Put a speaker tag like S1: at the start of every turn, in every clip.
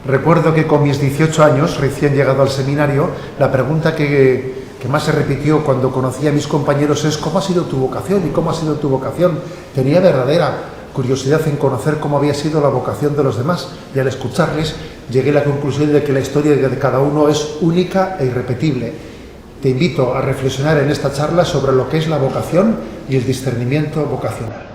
S1: Recuerdo que con mis 18 años, recién llegado al seminario, la pregunta que más se repitió cuando conocí a mis compañeros es ¿cómo ha sido tu vocación? ¿Y cómo ha sido tu vocación? Tenía verdadera curiosidad en conocer cómo había sido la vocación de los demás, y al escucharles llegué a la conclusión de que la historia de cada uno es única e irrepetible. Te invito a reflexionar en esta charla sobre lo que es la vocación y el discernimiento vocacional.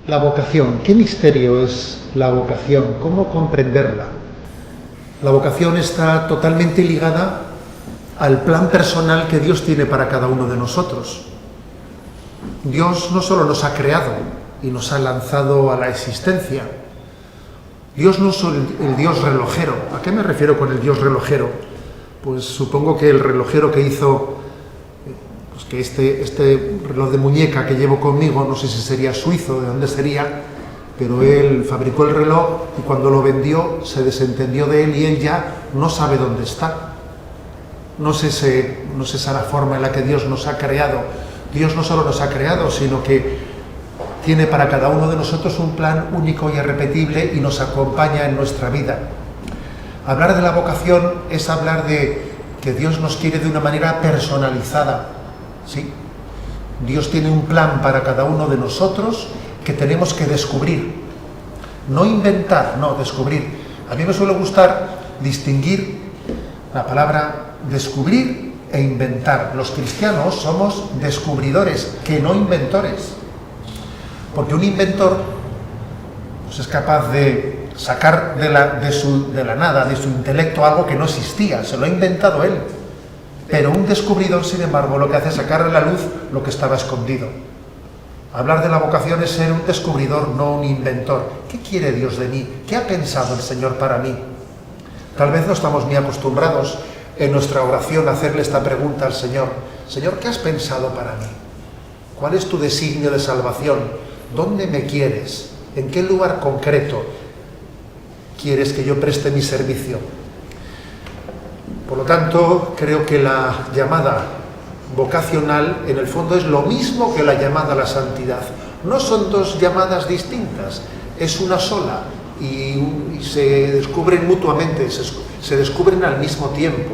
S1: La vocación, ¿qué misterio es la vocación? ¿Cómo comprenderla? La vocación está totalmente ligada al plan personal que Dios tiene para cada uno de nosotros. Dios no solo nos ha creado y nos ha lanzado a la existencia. Dios no es el Dios relojero. ¿A qué me refiero con el Dios relojero? Pues supongo que el relojero que hizo que este reloj de muñeca que llevo conmigo, no sé si sería suizo, de dónde sería, pero él fabricó el reloj y cuando lo vendió se desentendió de él y él ya no sabe dónde está. No sé si esa la forma en la que Dios nos ha creado. Dios no solo nos ha creado, sino que tiene para cada uno de nosotros un plan único y irrepetible y nos acompaña en nuestra vida. Hablar de la vocación es hablar de que Dios nos quiere de una manera personalizada. ¿Sí? Dios tiene un plan para cada uno de nosotros que tenemos que descubrir. No inventar, no, descubrir. A mí me suele gustar distinguir la palabra descubrir e inventar. Los cristianos somos descubridores, que no inventores. Porque un inventor pues, es capaz de sacar de la nada, de su intelecto, algo que no existía, se lo ha inventado él. Pero un descubridor, sin embargo, lo que hace es sacar a la luz lo que estaba escondido. Hablar de la vocación es ser un descubridor, no un inventor. ¿Qué quiere Dios de mí? ¿Qué ha pensado el Señor para mí? Tal vez no estamos muy acostumbrados en nuestra oración a hacerle esta pregunta al Señor. Señor, ¿qué has pensado para mí? ¿Cuál es tu designio de salvación? ¿Dónde me quieres? ¿En qué lugar concreto quieres que yo preste mi servicio? Por lo tanto, creo que la llamada vocacional, en el fondo, es lo mismo que la llamada a la santidad. No son dos llamadas distintas, es una sola y se descubren mutuamente, se descubren al mismo tiempo.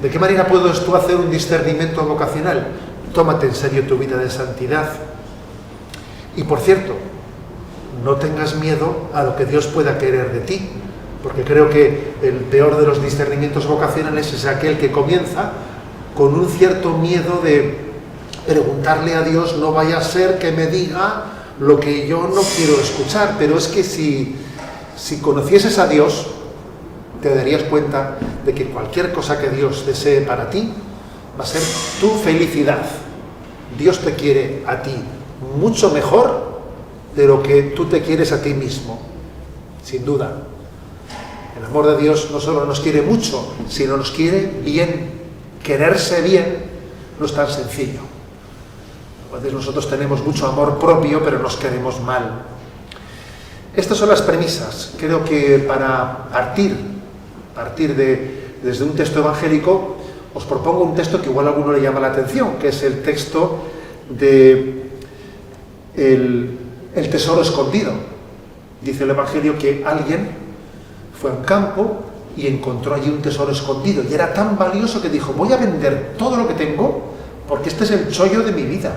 S1: ¿De qué manera puedes tú hacer un discernimiento vocacional? Tómate en serio tu vida de santidad. Y por cierto, no tengas miedo a lo que Dios pueda querer de ti. Porque creo que el peor de los discernimientos vocacionales es aquel que comienza con un cierto miedo de preguntarle a Dios, no vaya a ser que me diga lo que yo no quiero escuchar. Pero es que si conocieses a Dios, te darías cuenta de que cualquier cosa que Dios desee para ti va a ser tu felicidad. Dios te quiere a ti mucho mejor de lo que tú te quieres a ti mismo, sin duda. El amor de Dios no solo nos quiere mucho, sino nos quiere bien. Quererse bien no es tan sencillo. A veces nosotros tenemos mucho amor propio, pero nos queremos mal. Estas son las premisas. Creo que para partir desde un texto evangélico, os propongo un texto que igual a alguno le llama la atención, que es el texto de el tesoro escondido. Dice el Evangelio que alguien fue a un campo y encontró allí un tesoro escondido y era tan valioso que dijo, voy a vender todo lo que tengo porque este es el chollo de mi vida.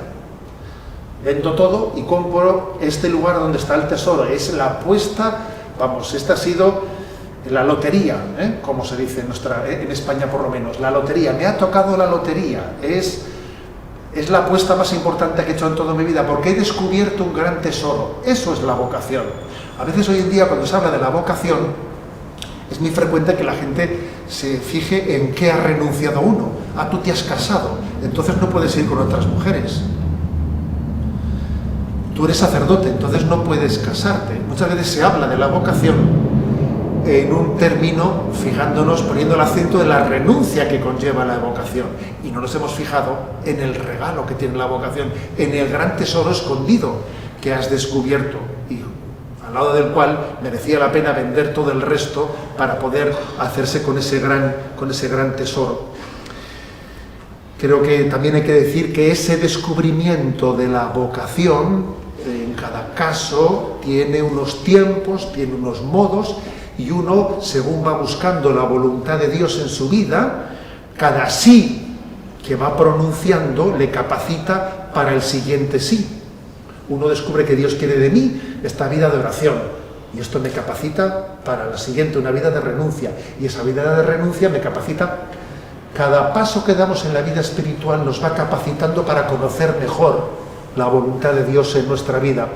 S1: Vendo todo y compro este lugar donde está el tesoro. Es la apuesta, vamos, esta ha sido la lotería, como se dice en España por lo menos, la lotería, me ha tocado la lotería, es la apuesta más importante que he hecho en toda mi vida, porque he descubierto un gran tesoro. Eso es la vocación. A veces hoy en día, cuando se habla de la vocación, es muy frecuente que la gente se fije en qué ha renunciado uno. Ah, tú te has casado, entonces no puedes ir con otras mujeres. Tú eres sacerdote, entonces no puedes casarte. Muchas veces se habla de la vocación en un término, fijándonos, poniendo el acento de la renuncia que conlleva la vocación. Y no nos hemos fijado en el regalo que tiene la vocación, en el gran tesoro escondido que has descubierto, y al lado del cual merecía la pena vender todo el resto para poder hacerse con ese gran tesoro. Creo que también hay que decir que ese descubrimiento de la vocación, en cada caso, tiene unos tiempos, tiene unos modos, y uno, según va buscando la voluntad de Dios en su vida, cada sí que va pronunciando le capacita para el siguiente sí. Uno descubre que Dios quiere de mí esta vida de oración, y esto me capacita para la siguiente, una vida de renuncia, y esa vida de renuncia me capacita. Cada paso que damos en la vida espiritual nos va capacitando para conocer mejor la voluntad de Dios en nuestra vida.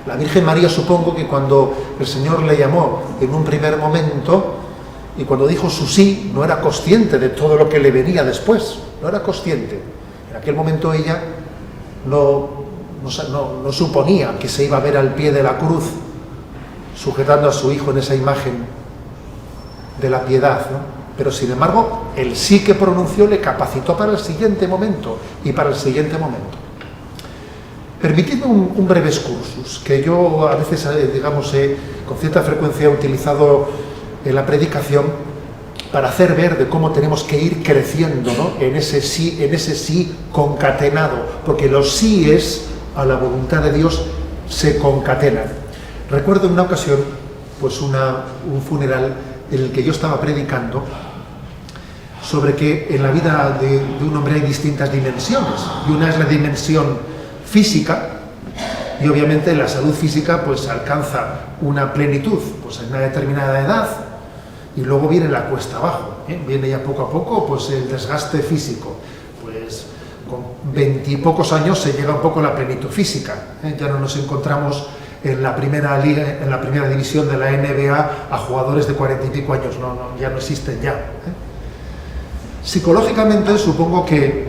S1: La Virgen María, supongo que cuando el Señor le llamó en un primer momento, y cuando dijo su sí, no era consciente de todo lo que le venía después, no era consciente. En aquel momento ella no suponía que se iba a ver al pie de la cruz, sujetando a su hijo en esa imagen de la piedad, ¿no? Pero sin embargo, el sí que pronunció le capacitó para el siguiente momento y para el siguiente momento. Permitidme un breve excursus, que yo a veces, con cierta frecuencia he utilizado en la predicación para hacer ver de cómo tenemos que ir creciendo, ¿no? en ese sí concatenado, porque los síes a la voluntad de Dios se concatenan. Recuerdo en una ocasión, pues un funeral en el que yo estaba predicando sobre que en la vida de un hombre hay distintas dimensiones, y una es la dimensión física, y obviamente la salud física pues alcanza una plenitud pues en una determinada edad, y luego viene la cuesta abajo, viene ya poco a poco pues el desgaste físico, pues con 20 y pocos años se llega un poco a la plenitud física, ya no nos encontramos en la primera liga, en la primera división de la NBA a jugadores de 40 y pico años, ya no existen ya. Psicológicamente supongo que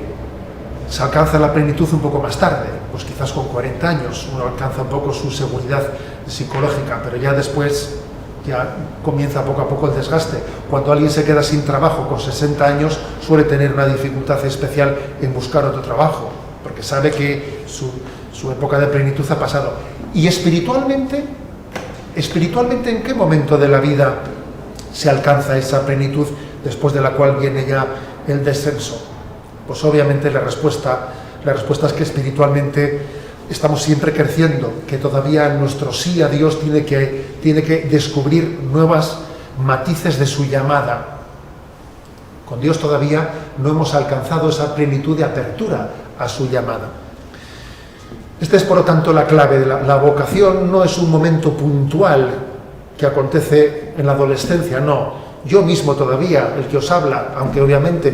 S1: se alcanza la plenitud un poco más tarde, pues quizás con 40 años uno alcanza un poco su seguridad psicológica, pero ya después ya comienza poco a poco el desgaste. Cuando alguien se queda sin trabajo con 60 años suele tener una dificultad especial en buscar otro trabajo, porque sabe que su época de plenitud ha pasado. Y espiritualmente, ¿en qué momento de la vida se alcanza esa plenitud después de la cual viene ya el descenso? Pues obviamente la respuesta es que espiritualmente estamos siempre creciendo, que todavía nuestro sí a Dios tiene que descubrir nuevas matices de su llamada. Con Dios todavía no hemos alcanzado esa plenitud de apertura a su llamada. Esta es, por lo tanto, la clave de la vocación. No es un momento puntual que acontece en la adolescencia, no. Yo mismo todavía, el que os habla, aunque obviamente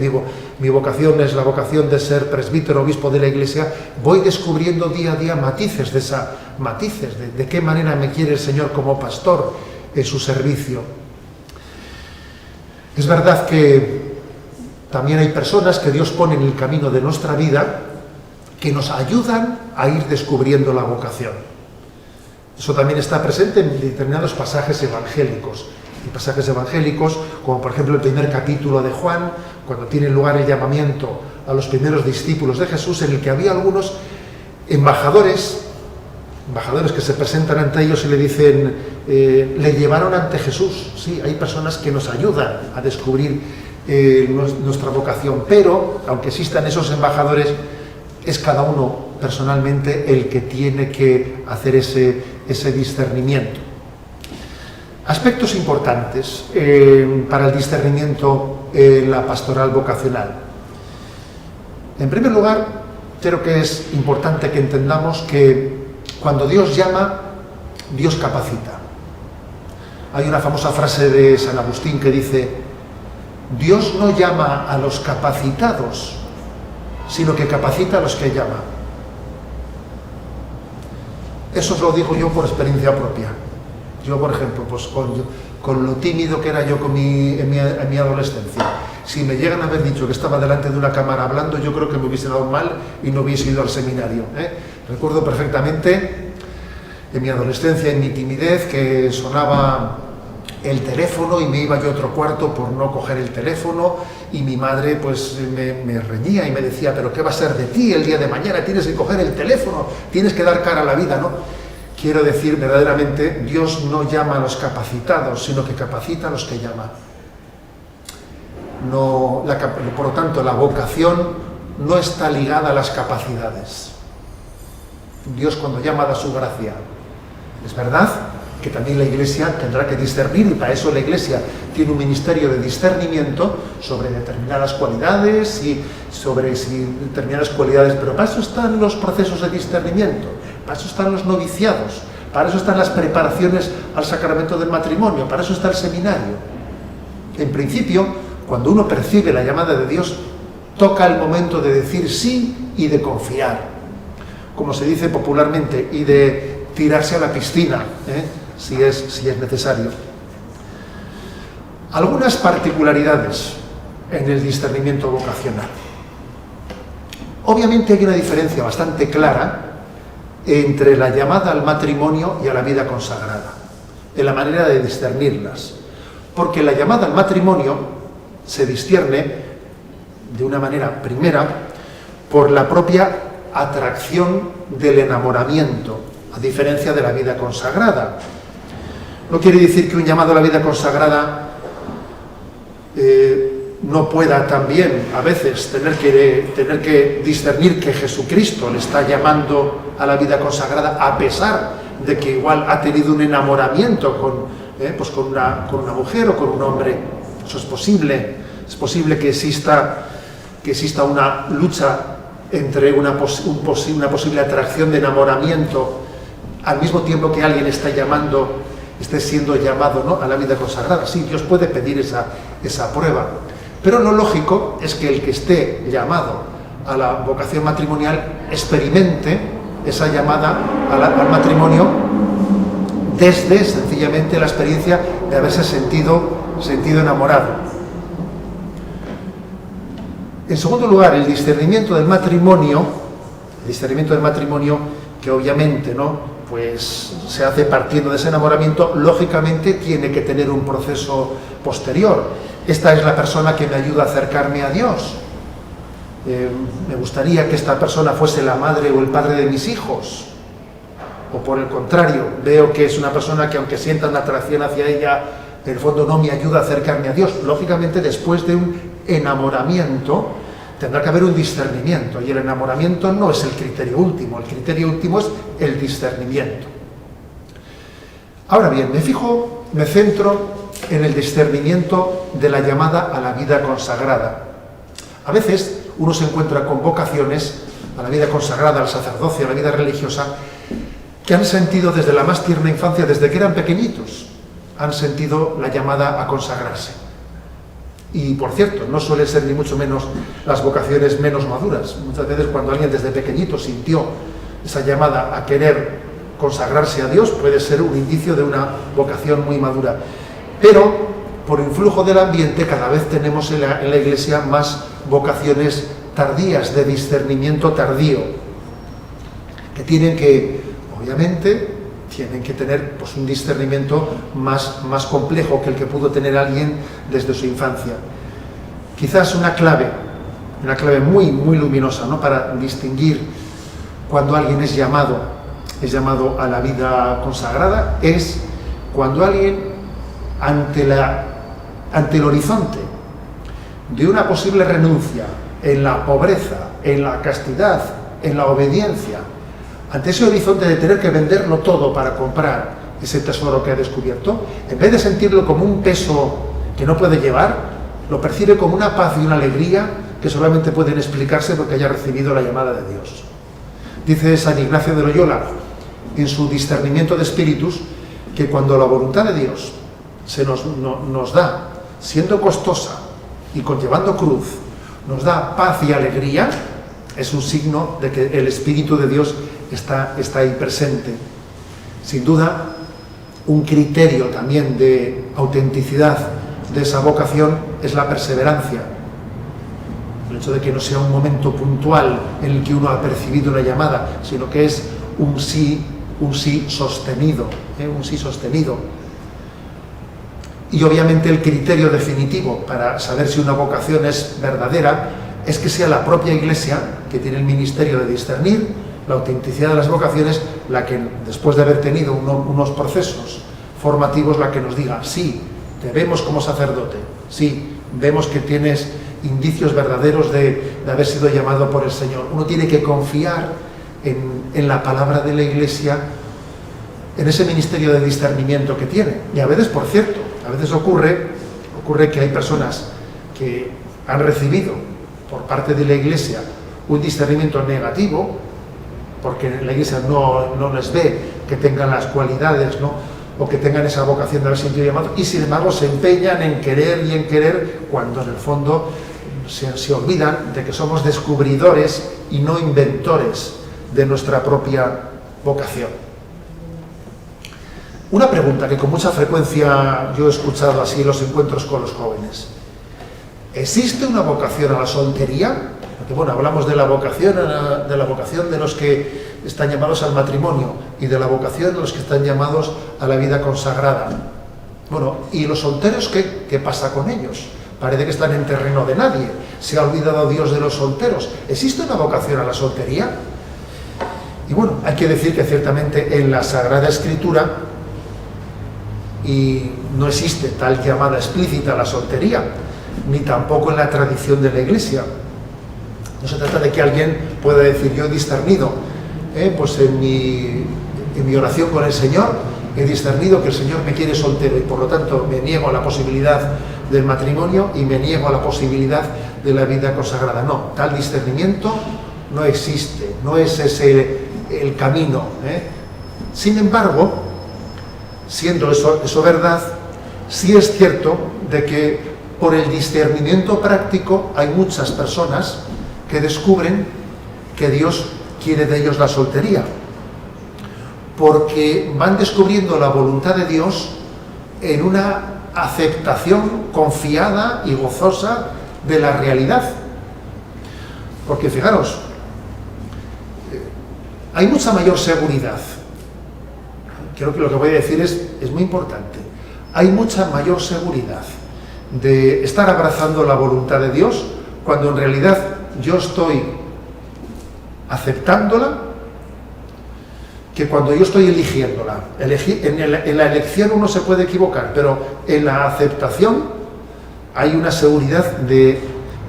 S1: mi vocación es la vocación de ser presbítero, obispo de la Iglesia, voy descubriendo día a día matices de qué manera me quiere el Señor como pastor en su servicio. Es verdad que también hay personas que Dios pone en el camino de nuestra vida que nos ayudan a ir descubriendo la vocación. Eso también está presente en determinados pasajes evangélicos. Y pasajes evangélicos, como por ejemplo el primer capítulo de Juan, cuando tiene lugar el llamamiento a los primeros discípulos de Jesús, en el que había algunos embajadores que se presentan ante ellos y le dicen, le llevaron ante Jesús. Sí, hay personas que nos ayudan a descubrir nuestra vocación, pero aunque existan esos embajadores, es cada uno personalmente el que tiene que hacer ese discernimiento. Aspectos importantes para el discernimiento en la pastoral vocacional. En primer lugar, creo que es importante que entendamos que cuando Dios llama, Dios capacita. Hay una famosa frase de San Agustín que dice: Dios no llama a los capacitados, sino que capacita a los que llama. Eso os lo digo yo por experiencia propia. Yo, por ejemplo, pues con lo tímido que era yo en mi adolescencia, si me llegan a haber dicho que estaba delante de una cámara hablando, yo creo que me hubiese dado mal y no hubiese ido al seminario. Recuerdo perfectamente en mi adolescencia, en mi timidez, que sonaba el teléfono y me iba yo a otro cuarto por no coger el teléfono, y mi madre pues me reñía y me decía: pero ¿qué va a ser de ti el día de mañana? Tienes que coger el teléfono, tienes que dar cara a la vida, ¿no? Quiero decir, verdaderamente, Dios no llama a los capacitados, sino que capacita a los que llama. Por lo tanto, la vocación no está ligada a las capacidades. Dios, cuando llama, da su gracia. Es verdad que también la Iglesia tendrá que discernir, y para eso la Iglesia tiene un ministerio de discernimiento sobre determinadas cualidades y sobre determinadas cualidades, pero para eso están los procesos de discernimiento, para eso están los noviciados, para eso están las preparaciones al sacramento del matrimonio, para eso está el seminario. En principio, cuando uno percibe la llamada de Dios, toca el momento de decir sí y de confiar, como se dice popularmente, y de tirarse a la piscina, si es necesario. Algunas particularidades en el discernimiento vocacional. Obviamente hay una diferencia bastante clara entre la llamada al matrimonio y a la vida consagrada, en la manera de discernirlas, porque la llamada al matrimonio se discierne de una manera primera por la propia atracción del enamoramiento, a diferencia de la vida consagrada. No quiere decir que un llamado a la vida consagrada no pueda también a veces tener que discernir que Jesucristo le está llamando a la vida consagrada, a pesar de que igual ha tenido un enamoramiento con una mujer o con un hombre. Eso es posible. Es posible que exista una lucha entre una posible atracción de enamoramiento al mismo tiempo que alguien esté siendo llamado, ¿no?, a la vida consagrada. Sí, Dios puede pedir esa prueba. Pero lo lógico es que el que esté llamado a la vocación matrimonial experimente esa llamada al matrimonio desde sencillamente la experiencia de haberse sentido enamorado. En segundo lugar, el discernimiento del matrimonio, que obviamente, ¿no?, pues se hace partiendo de ese enamoramiento, lógicamente tiene que tener un proceso posterior. Esta es la persona que me ayuda a acercarme a Dios. Me gustaría que esta persona fuese la madre o el padre de mis hijos. O por el contrario, veo que es una persona que, aunque sienta una atracción hacia ella, en el fondo no me ayuda a acercarme a Dios. Lógicamente, después de un enamoramiento, tendrá que haber un discernimiento, y el enamoramiento no es el criterio último, el criterio último es el discernimiento. Ahora bien, me centro en el discernimiento de la llamada a la vida consagrada. A veces uno se encuentra con vocaciones a la vida consagrada, al sacerdocio, a la vida religiosa, que han sentido desde la más tierna infancia, desde que eran pequeñitos, han sentido la llamada a consagrarse. Y, por cierto, no suelen ser ni mucho menos las vocaciones menos maduras. Muchas veces, cuando alguien desde pequeñito sintió esa llamada a querer consagrarse a Dios, puede ser un indicio de una vocación muy madura. Pero, por influjo del ambiente, cada vez tenemos en la Iglesia más vocaciones tardías, de discernimiento tardío, que obviamente, tienen que tener pues un discernimiento más complejo que el que pudo tener alguien desde su infancia. Quizás una clave muy, muy luminosa, ¿no?, para distinguir cuando alguien es llamado a la vida consagrada, es cuando alguien, ante el horizonte de una posible renuncia en la pobreza, en la castidad, en la obediencia, ante ese horizonte de tener que venderlo todo para comprar ese tesoro que ha descubierto, en vez de sentirlo como un peso que no puede llevar, lo percibe como una paz y una alegría que solamente pueden explicarse porque haya recibido la llamada de Dios. Dice San Ignacio de Loyola, en su discernimiento de espíritus, que cuando la voluntad de Dios se nos da, siendo costosa y conllevando cruz, nos da paz y alegría, es un signo de que el Espíritu de Dios está ahí presente. Sin duda, un criterio también de autenticidad de esa vocación es la perseverancia. El hecho de que no sea un momento puntual en el que uno ha percibido una llamada, sino que es un sí sostenido, un sí sostenido. Y obviamente el criterio definitivo para saber si una vocación es verdadera es que sea la propia Iglesia, que tiene el ministerio de discernir la autenticidad de las vocaciones, la que, después de haber tenido unos procesos formativos, la que nos diga: sí, te vemos como sacerdote, sí, vemos que tienes indicios verdaderos de haber sido llamado por el Señor. Uno tiene que confiar en la palabra de la Iglesia, en ese ministerio de discernimiento que tiene. Y a veces, por cierto, a veces ocurre que hay personas que han recibido por parte de la Iglesia un discernimiento negativo, porque la Iglesia no les ve que tengan las cualidades, ¿no?, o que tengan esa vocación de haber sido llamados, y sin embargo se empeñan en querer, cuando en el fondo se olvidan de que somos descubridores y no inventores de nuestra propia vocación. Una pregunta que con mucha frecuencia yo he escuchado así en los encuentros con los jóvenes: ¿existe una vocación a la soltería? Porque bueno, hablamos de la vocación de los que están llamados al matrimonio y de la vocación de los que están llamados a la vida consagrada. Bueno, ¿y los solteros qué pasa con ellos? Parece que están en terreno de nadie. ¿Se ha olvidado Dios de los solteros? ¿Existe una vocación a la soltería? Y bueno, hay que decir que ciertamente en la Sagrada Escritura y no existe tal llamada explícita a la soltería, ni tampoco en la tradición de la Iglesia. No se trata de que alguien pueda decir: yo he discernido, pues en mi oración con el Señor, he discernido que el Señor me quiere soltero y por lo tanto me niego a la posibilidad del matrimonio y me niego a la posibilidad de la vida consagrada. No, tal discernimiento no existe, no es ese el camino. Sin embargo, siendo eso verdad, sí es cierto de que por el discernimiento práctico hay muchas personas que descubren que Dios quiere de ellos la soltería, porque van descubriendo la voluntad de Dios en una aceptación confiada y gozosa de la realidad. Porque fijaros, hay mucha mayor seguridad. Creo que lo que voy a decir es muy importante. Hay mucha mayor seguridad de estar abrazando la voluntad de Dios cuando en realidad yo estoy aceptándola, que cuando yo estoy eligiéndola. En la elección uno se puede equivocar, pero en la aceptación hay una seguridad de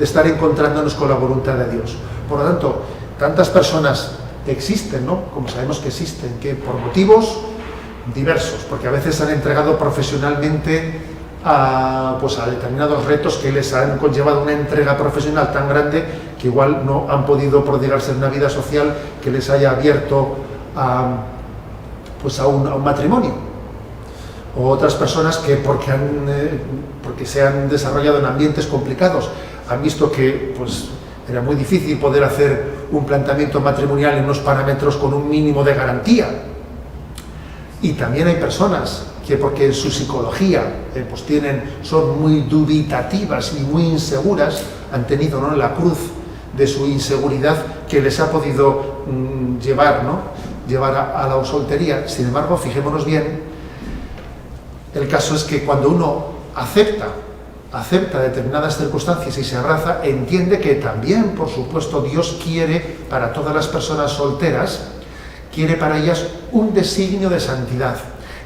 S1: estar encontrándonos con la voluntad de Dios. Por lo tanto, tantas personas existen, ¿no?, como sabemos que existen, que por motivos diversos, porque a veces han entregado profesionalmente a determinados retos que les han conllevado una entrega profesional tan grande que igual no han podido prodigarse en una vida social que les haya abierto a un matrimonio. O otras personas que porque se han desarrollado en ambientes complicados, han visto que era muy difícil poder hacer un planteamiento matrimonial en unos parámetros con un mínimo de garantía. Y también hay personas que, porque en su psicología son muy dubitativas y muy inseguras, han tenido, ¿no?, la cruz de su inseguridad que les ha podido llevar a la soltería. Sin embargo, fijémonos bien, el caso es que cuando uno acepta determinadas circunstancias y se abraza, entiende que también, por supuesto, Dios quiere para todas las personas solteras, quiere para ellas un designio de santidad,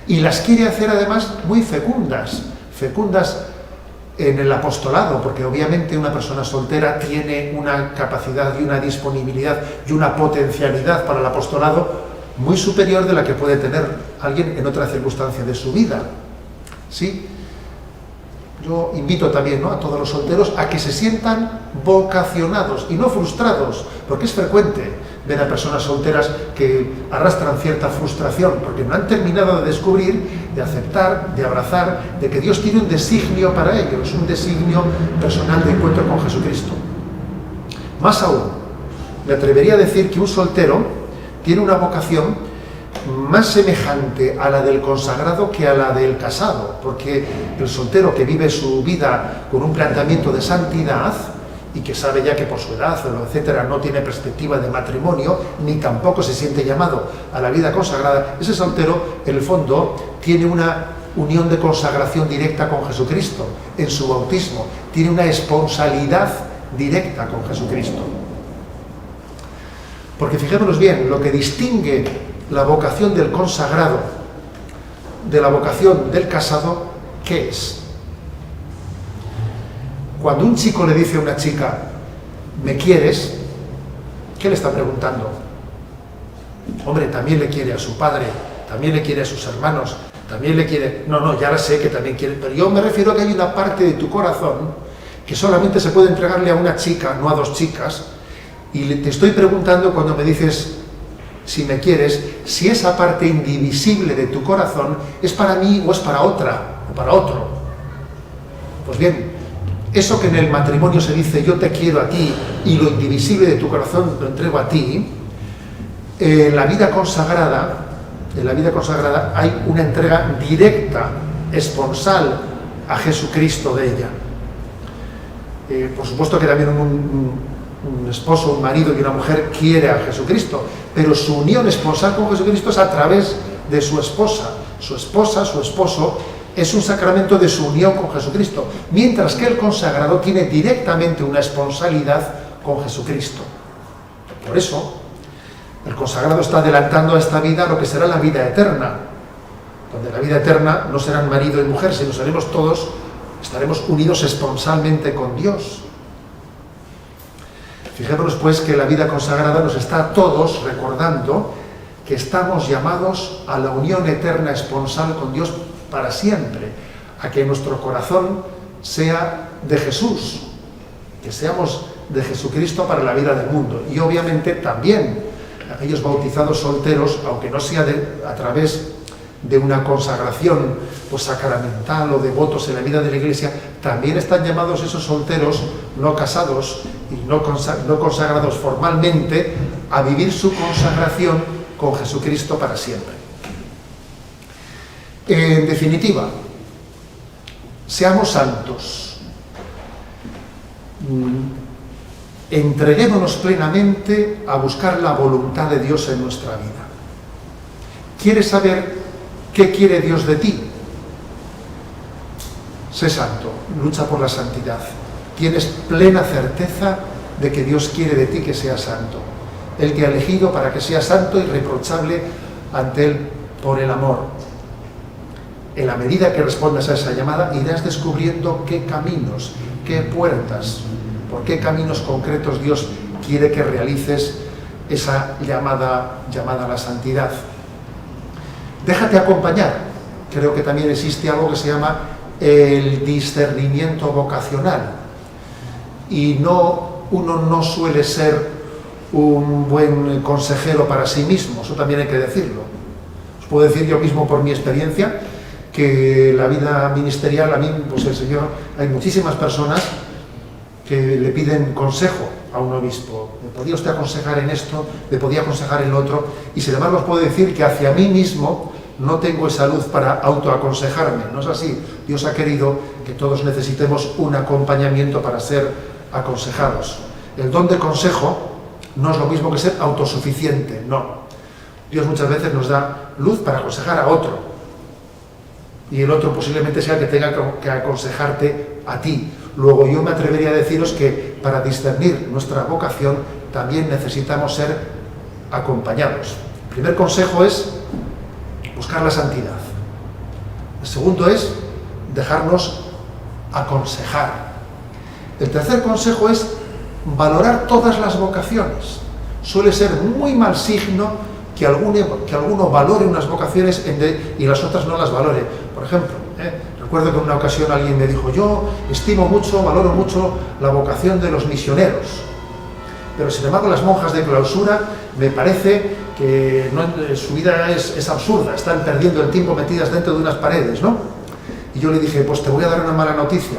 S1: y las quiere hacer además muy fecundas en el apostolado, porque obviamente una persona soltera tiene una capacidad y una disponibilidad y una potencialidad para el apostolado muy superior de la que puede tener alguien en otra circunstancia de su vida, ¿sí? Yo invito también, ¿no?, a todos los solteros a que se sientan vocacionados y no frustrados, porque es frecuente ver a personas solteras que arrastran cierta frustración, porque no han terminado de descubrir, de aceptar, de abrazar, de que Dios tiene un designio para ellos, un designio personal de encuentro con Jesucristo. Más aún, me atrevería a decir que un soltero tiene una vocación más semejante a la del consagrado que a la del casado, porque el soltero que vive su vida con un planteamiento de santidad y que sabe ya que por su edad, etcétera, no tiene perspectiva de matrimonio, ni tampoco se siente llamado a la vida consagrada, ese soltero, en el fondo, tiene una unión de consagración directa con Jesucristo en su bautismo, tiene una esponsalidad directa con Jesucristo. Porque fijémonos bien, lo que distingue la vocación del consagrado de la vocación del casado, ¿qué es? Cuando un chico le dice a una chica, ¿me quieres?, ¿qué le está preguntando? Hombre, también le quiere a su padre, también le quiere a sus hermanos, también le quiere... No, ya lo sé que también quiere, pero yo me refiero a que hay una parte de tu corazón que solamente se puede entregarle a una chica, no a dos chicas, y te estoy preguntando cuando me dices, si me quieres, si esa parte indivisible de tu corazón es para mí o es para otra, o para otro. Pues bien, eso que en el matrimonio se dice, yo te quiero a ti, y lo indivisible de tu corazón lo entrego a ti, en la vida consagrada hay una entrega directa, esponsal a Jesucristo de ella. Por supuesto que también un esposo, un marido y una mujer quiere a Jesucristo, pero su unión esponsal con Jesucristo es a través de su esposa. Su esposa, su esposo, es un sacramento de su unión con Jesucristo, mientras que el consagrado tiene directamente una esponsalidad con Jesucristo. Por eso, el consagrado está adelantando a esta vida lo que será la vida eterna, donde la vida eterna no serán marido y mujer, sino seremos todos, estaremos unidos esponsalmente con Dios. Fijémonos pues que la vida consagrada nos está a todos recordando que estamos llamados a la unión eterna esponsal con Dios para siempre, a que nuestro corazón sea de Jesús, que seamos de Jesucristo para la vida del mundo. Y obviamente también aquellos bautizados solteros, aunque no sea a través de una consagración pues sacramental o de votos en la vida de la Iglesia, también están llamados esos solteros no casados y no consagrados formalmente a vivir su consagración con Jesucristo para siempre. En definitiva, seamos santos, entreguémonos plenamente a buscar la voluntad de Dios en nuestra vida. ¿Quieres saber qué quiere Dios de ti? Sé santo, lucha por la santidad. Tienes plena certeza de que Dios quiere de ti que seas santo. Él te ha elegido para que seas santo y irreprochable ante Él por el amor. En la medida que respondas a esa llamada, irás descubriendo qué caminos, qué puertas, por qué caminos concretos Dios quiere que realices esa llamada a la santidad. Déjate acompañar. Creo que también existe algo que se llama el discernimiento vocacional. Y uno no suele ser un buen consejero para sí mismo, eso también hay que decirlo. Os puedo decir yo mismo por mi experiencia que la vida ministerial, a mí, pues el Señor, hay muchísimas personas que le piden consejo a un obispo. ¿Me podía usted aconsejar en esto? ¿Me podía aconsejar en lo otro? Y sin embargo os puedo decir que hacia mí mismo no tengo esa luz para autoaconsejarme. No es así. Dios ha querido que todos necesitemos un acompañamiento para ser aconsejados. El don de consejo no es lo mismo que ser autosuficiente, no. Dios muchas veces nos da luz para aconsejar a otro. Y el otro posiblemente sea el que tenga que aconsejarte a ti. Luego yo me atrevería a deciros que para discernir nuestra vocación también necesitamos ser acompañados. El primer consejo es buscar la santidad. El segundo es dejarnos aconsejar. El tercer consejo es valorar todas las vocaciones. Suele ser muy mal signo que alguno valore unas vocaciones y las otras no las valore. Por ejemplo, Recuerdo que en una ocasión alguien me dijo, yo estimo mucho, valoro mucho la vocación de los misioneros, pero sin embargo las monjas de clausura me parece que su vida es absurda, están perdiendo el tiempo metidas dentro de unas paredes, ¿no? Y yo le dije, pues te voy a dar una mala noticia.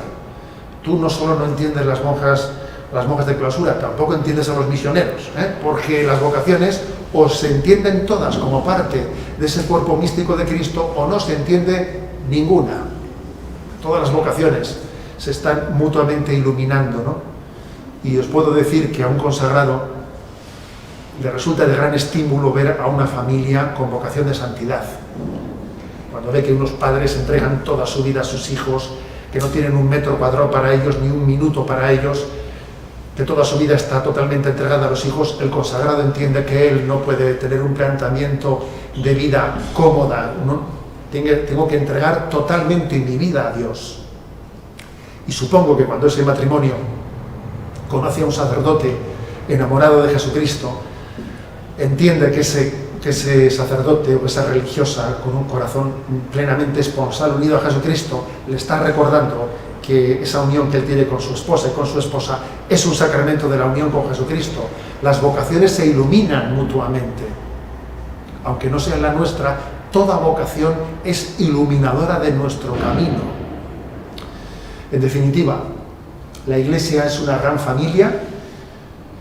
S1: Tú no solo no entiendes las monjas de clausura, tampoco entiendes a los misioneros, porque las vocaciones o se entienden todas como parte de ese cuerpo místico de Cristo o no se entiende ninguna. Todas las vocaciones se están mutuamente iluminando, ¿no? Y os puedo decir que a un consagrado le resulta de gran estímulo ver a una familia con vocación de santidad. Cuando ve que unos padres entregan toda su vida a sus hijos, que no tienen un metro cuadrado para ellos, ni un minuto para ellos, que toda su vida está totalmente entregada a los hijos, el consagrado entiende que él no puede tener un planteamiento de vida cómoda, ¿no? Tengo que entregar totalmente mi vida a Dios. Y supongo que cuando ese matrimonio conoce a un sacerdote enamorado de Jesucristo, entiende que ese sacerdote o esa religiosa con un corazón plenamente esponsal unido a Jesucristo le está recordando que esa unión que él tiene con su esposa y con su esposa es un sacramento de la unión con Jesucristo. Las vocaciones se iluminan mutuamente. Aunque no sea la nuestra, toda vocación es iluminadora de nuestro camino. En definitiva, la Iglesia es una gran familia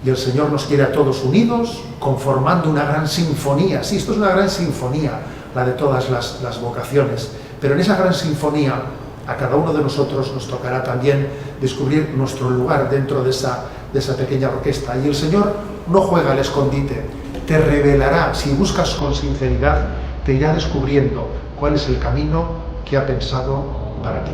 S1: y el Señor nos quiere a todos unidos, conformando una gran sinfonía. Sí, esto es una gran sinfonía, la de todas las vocaciones, pero en esa gran sinfonía a cada uno de nosotros nos tocará también descubrir nuestro lugar dentro de esa pequeña orquesta. Y el Señor no juega al escondite, te revelará, si buscas con sinceridad, te irá descubriendo cuál es el camino que ha pensado para ti.